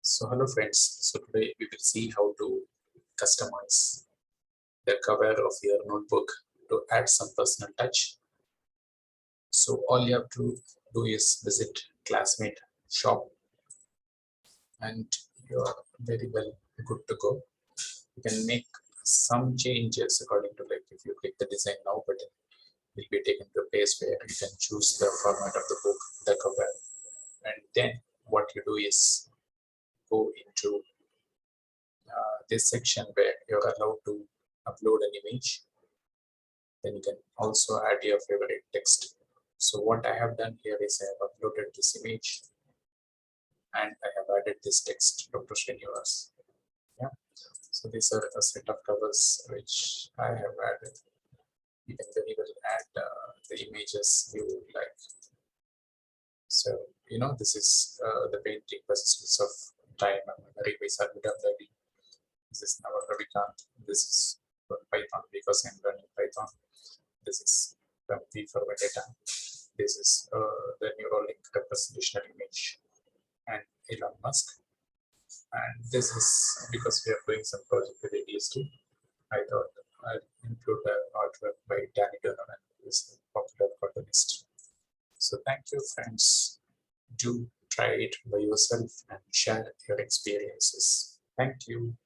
So hello friends, so today we will see how to customize the cover of your notebook to add some personal touch. So all you have to do is visit Classmate shop and you are very well good to go. You can make some changes according to, like, if you click the design now button, you'll be taken to a place where you can choose the format of the book, the cover, and then what you do is go into this section where you're allowed to upload an image. Then you can also add your favorite text. So what I have done here is I have uploaded this image and I have added this text, Dr. Srinivas. Yeah. So these are a set of covers which I have added. You can very well add the images you like. So this is the painting persistence of time and memory by Sarvita Devi. This is Navagravikant. This is Python because I'm learning Python. This is from V for Vendetta. This is the Neuralink representational image and Elon Musk. And this is because we are doing some project with ADSD. I thought I'd include the artwork by Danny Donovan, who is a popular cartoonist. So thank you, friends. Do try it by yourself and share your experiences. Thank you.